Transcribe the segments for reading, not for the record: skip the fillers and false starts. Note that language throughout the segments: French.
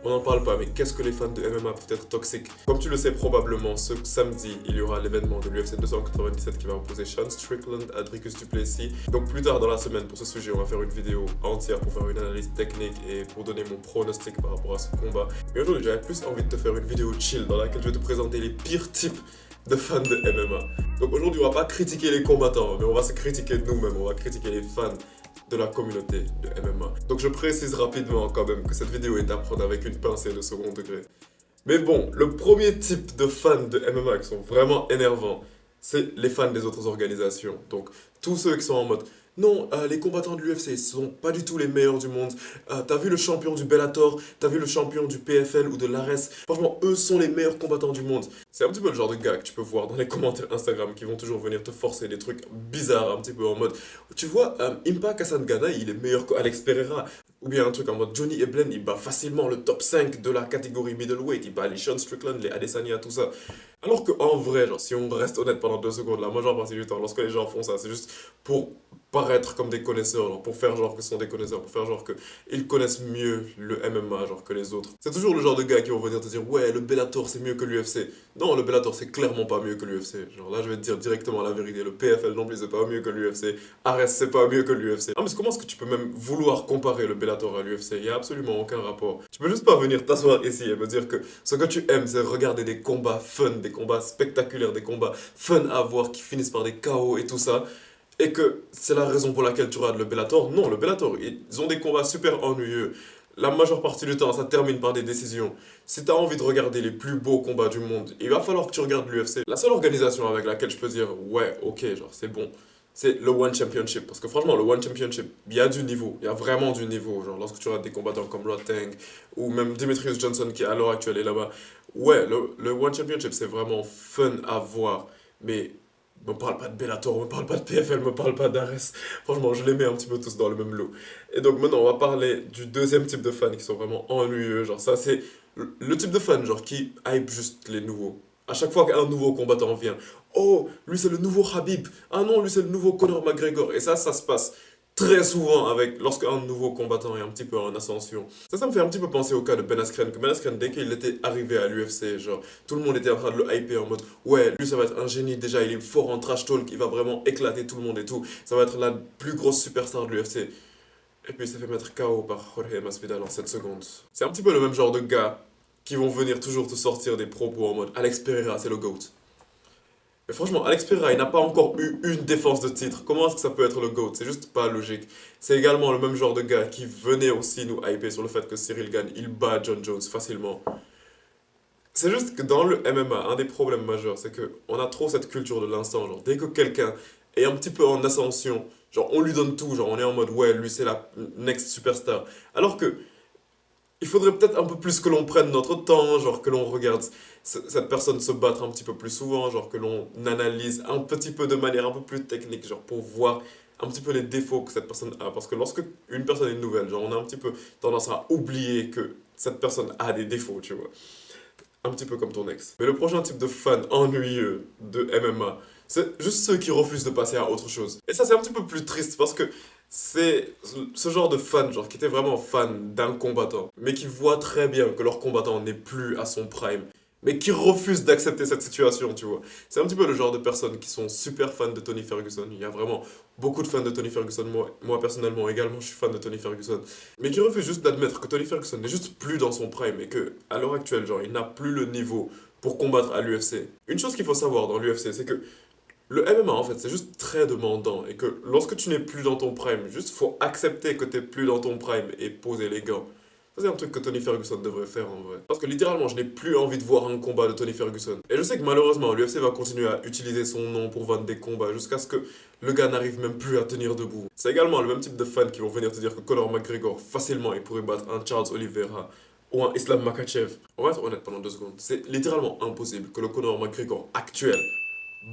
on n'en parle pas, mais qu'est-ce que les fans de MMA peuvent être toxiques? Comme tu le sais probablement, ce samedi, il y aura l'événement de l'UFC 297 qui va opposer Sean Strickland à Dricus du Plessis. Donc plus tard dans la semaine, pour ce sujet, on va faire une vidéo entière pour faire une analyse technique et pour donner mon pronostic par rapport à ce combat. Mais aujourd'hui, j'avais plus envie de te faire une vidéo chill dans laquelle je vais te présenter les pires types de fans de MMA. Donc aujourd'hui, on va pas critiquer les combattants, mais on va se critiquer nous-mêmes, on va critiquer les fans de la communauté de MMA. Donc je précise rapidement quand même que cette vidéo est à prendre avec une pincée de second degré. Mais bon, le premier type de fans de MMA qui sont vraiment énervants, c'est les fans des autres organisations. Donc tous ceux qui sont en mode non, les combattants de l'UFC sont pas du tout les meilleurs du monde. T'as vu le champion du Bellator, t'as vu le champion du PFL ou de l'Ares. Franchement, eux sont les meilleurs combattants du monde. C'est un petit peu le genre de gars que tu peux voir dans les commentaires Instagram qui vont toujours venir te forcer des trucs bizarres, un petit peu en mode tu vois, Impa Kasanganay, il est meilleur qu'Alex Pereira. Ou bien un truc en mode Johnny Eblen, il bat facilement le top 5 de la catégorie middleweight. Il bat les Sean Strickland, les Adesanya, tout ça. Alors qu'en vrai, genre, si on reste honnête pendant 2 secondes, la majeure partie du temps, lorsque les gens font ça, c'est juste pour paraître comme des connaisseurs, genre, pour faire genre que ce sont des connaisseurs, pour faire genre que ils connaissent mieux le MMA genre que les autres. C'est toujours le genre de gars qui vont venir te dire ouais, le Bellator c'est mieux que l'UFC. Non, le Bellator c'est clairement pas mieux que l'UFC. Genre là je vais te dire directement la vérité, le PFL non plus c'est pas mieux que l'UFC, Ares c'est pas mieux que l'UFC. Ah mais comment est-ce que tu peux même vouloir comparer le Bellator à l'UFC? Il y a absolument aucun rapport. Tu peux juste pas venir t'asseoir ici et me dire que ce que tu aimes c'est regarder des combats fun, des combats spectaculaires, des combats fun à voir qui finissent par des KO et tout ça. Et que c'est la raison pour laquelle tu regardes le Bellator. Non, le Bellator, ils ont des combats super ennuyeux. La majeure partie du temps, ça termine par des décisions. Si tu as envie de regarder les plus beaux combats du monde, il va falloir que tu regardes l'UFC. La seule organisation avec laquelle je peux dire, ouais, ok, genre c'est bon, c'est le One Championship. Parce que franchement, le One Championship, il y a du niveau, il y a vraiment du niveau. Genre lorsque tu regardes des combattants comme Rodtang ou même Demetrius Johnson qui à l'heure actuelle est là-bas, ouais, le One Championship, c'est vraiment fun à voir. Mais me parle pas de Bellator, me parle pas de PFL, me parle pas d'Ares. Franchement, je les mets un petit peu tous dans le même lot. Et donc maintenant, on va parler du deuxième type de fans qui sont vraiment ennuyeux. Genre ça, c'est le type de fan genre qui hype juste les nouveaux. À chaque fois qu'un nouveau combattant vient, oh, lui c'est le nouveau Khabib. Ah non, lui c'est le nouveau Conor McGregor. Et ça se passe très souvent avec lorsqu'un nouveau combattant est un petit peu en ascension. Ça me fait un petit peu penser au cas de Ben Askren, que Ben Askren, dès qu'il était arrivé à l'UFC, genre, tout le monde était en train de le hyper en mode, ouais, lui ça va être un génie, déjà il est fort en trash talk, il va vraiment éclater tout le monde et tout, ça va être la plus grosse superstar de l'UFC. Et puis il s'est fait mettre KO par Jorge Masvidal en 7 secondes. C'est un petit peu le même genre de gars qui vont venir toujours te sortir des propos en mode, Alex Pereira c'est le GOAT. Mais franchement, Alex Pereira, il n'a pas encore eu une défense de titre. Comment est-ce que ça peut être le GOAT? C'est juste pas logique. C'est également le même genre de gars qui venait aussi nous hyper sur le fait que Cyril Gane, il bat John Jones facilement. C'est juste que dans le MMA, un des problèmes majeurs, c'est qu'on a trop cette culture de l'instant. Genre, dès que quelqu'un est un petit peu en ascension, genre, on lui donne tout. Genre, on est en mode, ouais, lui, c'est la next superstar. Alors que il faudrait peut-être un peu plus que l'on prenne notre temps, genre que l'on regarde cette personne se battre un petit peu plus souvent, genre que l'on analyse un petit peu de manière un peu plus technique, genre pour voir un petit peu les défauts que cette personne a. Parce que lorsque une personne est nouvelle, genre on a un petit peu tendance à oublier que cette personne a des défauts, tu vois. Un petit peu comme ton ex. Mais le prochain type de fan ennuyeux de MMA, c'est juste ceux qui refusent de passer à autre chose. Et ça, c'est un petit peu plus triste parce que c'est ce genre de fan, genre qui était vraiment fan d'un combattant, mais qui voit très bien que leur combattant n'est plus à son prime, mais qui refuse d'accepter cette situation, tu vois. C'est un petit peu le genre de personnes qui sont super fans de Tony Ferguson. Il y a vraiment beaucoup de fans de Tony Ferguson. Moi personnellement également, je suis fan de Tony Ferguson. Mais qui refusent juste d'admettre que Tony Ferguson n'est juste plus dans son prime et que, à l'heure actuelle, genre, il n'a plus le niveau pour combattre à l'UFC. Une chose qu'il faut savoir dans l'UFC, c'est que le MMA en fait c'est juste très demandant et que lorsque tu n'es plus dans ton prime, juste faut accepter que tu n'es plus dans ton prime et poser les gants. Ça c'est un truc que Tony Ferguson devrait faire en vrai. Parce que littéralement je n'ai plus envie de voir un combat de Tony Ferguson. Et je sais que malheureusement l'UFC va continuer à utiliser son nom pour vendre des combats jusqu'à ce que le gars n'arrive même plus à tenir debout. C'est également le même type de fans qui vont venir te dire que Conor McGregor facilement il pourrait battre un Charles Oliveira ou un Islam Makhachev. On va être honnête pendant 2 secondes, c'est littéralement impossible que le Conor McGregor actuel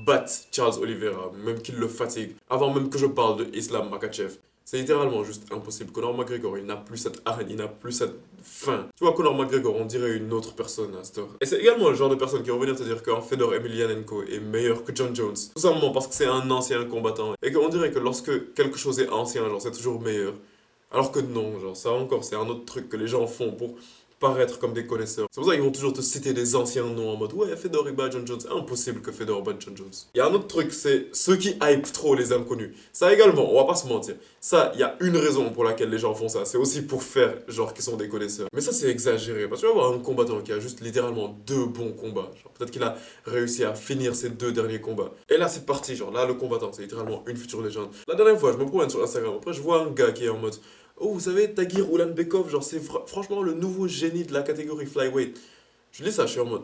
batte Charles Oliveira, même qu'il le fatigue, avant même que je parle de Islam Makhachev. C'est littéralement juste impossible. Conor McGregor, il n'a plus cette arène, il n'a plus cette faim. Tu vois, Conor McGregor, on dirait une autre personne à cette heure. Et c'est également le genre de personne qui va venir te dire qu'un Fedor Emelianenko est meilleur que John Jones. Tout simplement parce que c'est un ancien combattant. Et qu'on dirait que lorsque quelque chose est ancien, genre c'est toujours meilleur. Alors que non, genre ça encore, c'est un autre truc que les gens font pour paraître comme des connaisseurs. C'est pour ça qu'ils vont toujours te citer des anciens noms en mode ouais, Fedor il bat John Jones. Impossible que Fedor batte John Jones. Il y a un autre truc, c'est ceux qui hype trop les inconnus. Ça également, on va pas se mentir. Ça, il y a une raison pour laquelle les gens font ça. C'est aussi pour faire genre qu'ils sont des connaisseurs. Mais ça, c'est exagéré. Parce que tu vas voir un combattant qui a juste littéralement 2 bons combats. Genre, peut-être qu'il a réussi à finir ses 2 derniers combats. Et là, c'est parti. Genre, là, le combattant, c'est littéralement une future légende. La dernière fois, je me promène sur Instagram. Après, je vois un gars qui est en mode oh, vous savez, Tagir Ulanbekov, genre, c'est franchement le nouveau génie de la catégorie flyweight. Je lis ça, je suis en mode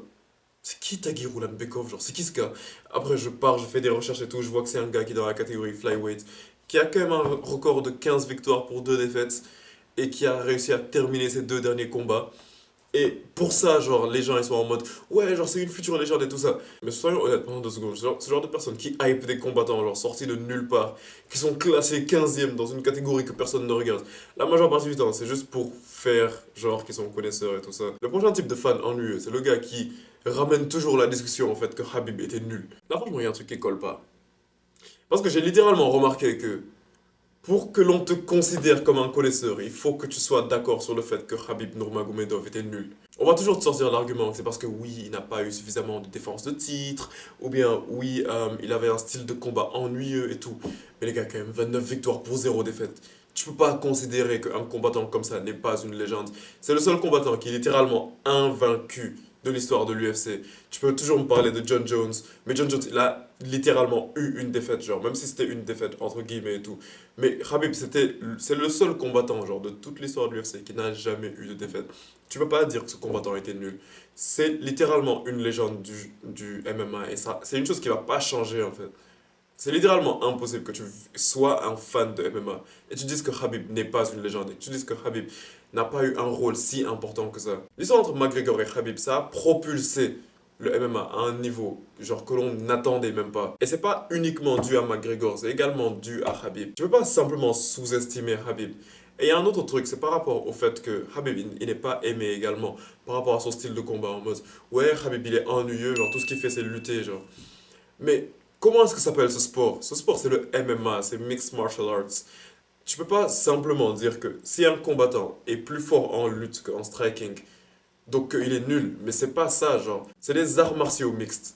c'est qui Tagir Ulanbekov? Genre, c'est qui ce gars? Après, je pars, je fais des recherches et tout. Je vois que c'est un gars qui est dans la catégorie flyweight, qui a quand même un record de 15 victoires pour 2 défaites et qui a réussi à terminer ses 2 derniers combats. Et pour ça, genre, les gens ils sont en mode ouais, genre, c'est une future légende et tout ça. Mais soyons honnêtes pendant 2 secondes, ce genre de personnes qui hype des combattants, genre, sortis de nulle part, qui sont classés 15e dans une catégorie que personne ne regarde, la majeure partie du temps, c'est juste pour faire genre qu'ils sont connaisseurs et tout ça. Le prochain type de fan ennuyeux, c'est le gars qui ramène toujours la discussion en fait que Habib était nul. Là, franchement, il y a un truc qui colle pas. Parce que j'ai littéralement remarqué que pour que l'on te considère comme un connaisseur, il faut que tu sois d'accord sur le fait que Khabib Nurmagomedov était nul. On va toujours te sortir l'argument que c'est parce que oui, il n'a pas eu suffisamment de défense de titre, ou bien oui, il avait un style de combat ennuyeux et tout. Mais les gars, quand même, 29 victoires pour 0 défaite. Tu peux pas considérer qu'un combattant comme ça n'est pas une légende. C'est le seul combattant qui est littéralement invaincu de l'histoire de l'UFC. Tu peux toujours me parler de John Jones, mais John Jones, il a littéralement eu une défaite, genre, même si c'était une défaite entre guillemets et tout. Mais Khabib, c'est le seul combattant, genre, de toute l'histoire de l'UFC qui n'a jamais eu de défaite. Tu peux pas dire que ce combattant était nul. C'est littéralement une légende du MMA, et ça, c'est une chose qui va pas changer, en fait. C'est littéralement impossible que tu sois un fan de MMA et tu dises que Khabib n'est pas une légende et que tu dises que Khabib n'a pas eu un rôle si important que ça. L'histoire entre McGregor et Khabib, ça a propulsé le MMA à un niveau genre que l'on n'attendait même pas. Et c'est pas uniquement dû à McGregor, c'est également dû à Khabib. Tu peux pas simplement sous-estimer Khabib. Et il y a un autre truc, c'est par rapport au fait que Khabib il n'est pas aimé également par rapport à son style de combat en mode ouais, Khabib il est ennuyeux, genre tout ce qu'il fait c'est lutter genre. Mais comment est-ce que ça s'appelle ce sport? Ce sport, c'est le MMA, c'est Mixed Martial Arts. Tu peux pas simplement dire que si un combattant est plus fort en lutte qu'en striking, donc qu'il est nul. Mais c'est pas ça, genre. C'est des arts martiaux mixtes.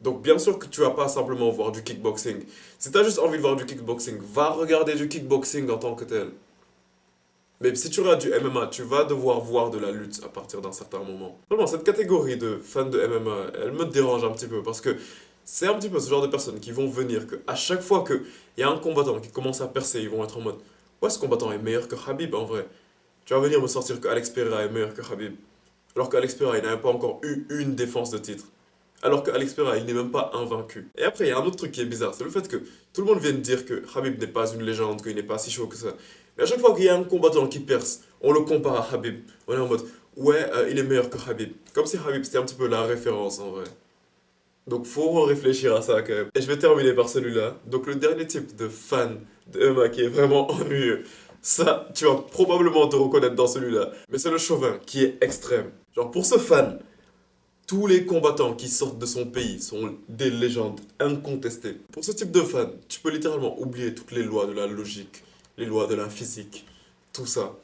Donc bien sûr que tu vas pas simplement voir du kickboxing. Si tu as juste envie de voir du kickboxing, va regarder du kickboxing en tant que tel. Mais si tu regardes du MMA, tu vas devoir voir de la lutte à partir d'un certain moment. Vraiment, cette catégorie de fans de MMA, elle me dérange un petit peu parce que c'est un petit peu ce genre de personnes qui vont venir que à chaque fois qu'il y a un combattant qui commence à percer, ils vont être en mode ouais, ce combattant est meilleur que Khabib en vrai. Tu vas venir me sortir que Alex Pereira est meilleur que Khabib. Alors qu'Alex Pereira, il n'a même pas encore eu une défense de titre. Alors qu'Alex Pereira, il n'est même pas invaincu. Et après, il y a un autre truc qui est bizarre, c'est le fait que tout le monde vient de dire que Khabib n'est pas une légende, qu'il n'est pas si chaud que ça. Mais à chaque fois qu'il y a un combattant qui perce, on le compare à Khabib. On est en mode, ouais, il est meilleur que Khabib. Comme si Khabib c'était un petit peu la référence en vrai. Donc faut réfléchir à ça quand même. Et je vais terminer par celui-là. Donc le dernier type de fan de MMA qui est vraiment ennuyeux. Ça, tu vas probablement te reconnaître dans celui-là. Mais c'est le chauvin qui est extrême. Genre pour ce fan, tous les combattants qui sortent de son pays sont des légendes incontestées. Pour ce type de fan, tu peux littéralement oublier toutes les lois de la logique, les lois de la physique, tout ça.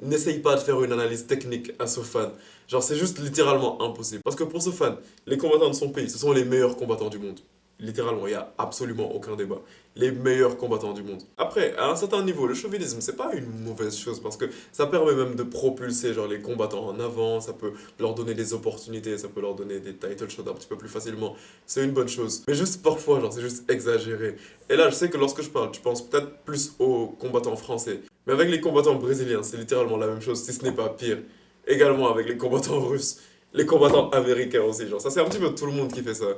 N'essaye pas de faire une analyse technique à ce fan. Genre, c'est juste littéralement impossible. Parce que pour ce fan, les combattants de son pays, ce sont les meilleurs combattants du monde. Littéralement, il n'y a absolument aucun débat. Les meilleurs combattants du monde. Après, à un certain niveau, le chauvinisme, c'est pas une mauvaise chose parce que ça permet même de propulser genre, les combattants en avant, ça peut leur donner des opportunités, ça peut leur donner des title shots un petit peu plus facilement. C'est une bonne chose. Mais juste parfois, genre, c'est juste exagéré. Et là, je sais que lorsque je parle, tu penses peut-être plus aux combattants français. Mais avec les combattants brésiliens, c'est littéralement la même chose, si ce n'est pas pire. Également avec les combattants russes, les combattants américains aussi. Genre, ça, c'est un petit peu tout le monde qui fait ça.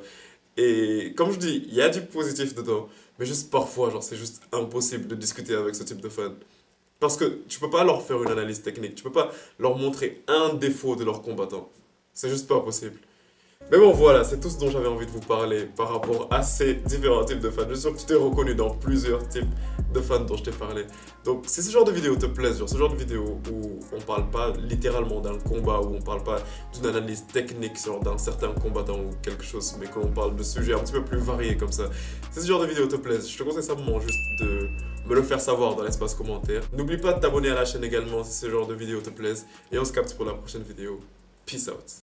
Et comme je dis, il y a du positif dedans, mais juste parfois, genre, c'est juste impossible de discuter avec ce type de fans. Parce que tu peux pas leur faire une analyse technique, tu peux pas leur montrer un défaut de leur combattant. C'est juste pas possible. Mais bon voilà, c'est tout ce dont j'avais envie de vous parler par rapport à ces différents types de fans. Je suis sûr que tu t'es reconnu dans plusieurs types de fans dont je t'ai parlé. Donc si ce genre de vidéo te plaît, genre ce genre de vidéo où on parle pas littéralement d'un combat, où on parle pas d'une analyse technique genre d'un certain combattant ou quelque chose, mais qu'on parle de sujets un petit peu plus variés comme ça. Si ce genre de vidéo te plaît, je te conseille simplement juste de me le faire savoir dans l'espace commentaire. N'oublie pas de t'abonner à la chaîne également si ce genre de vidéo te plaise. Et on se capte pour la prochaine vidéo. Peace out.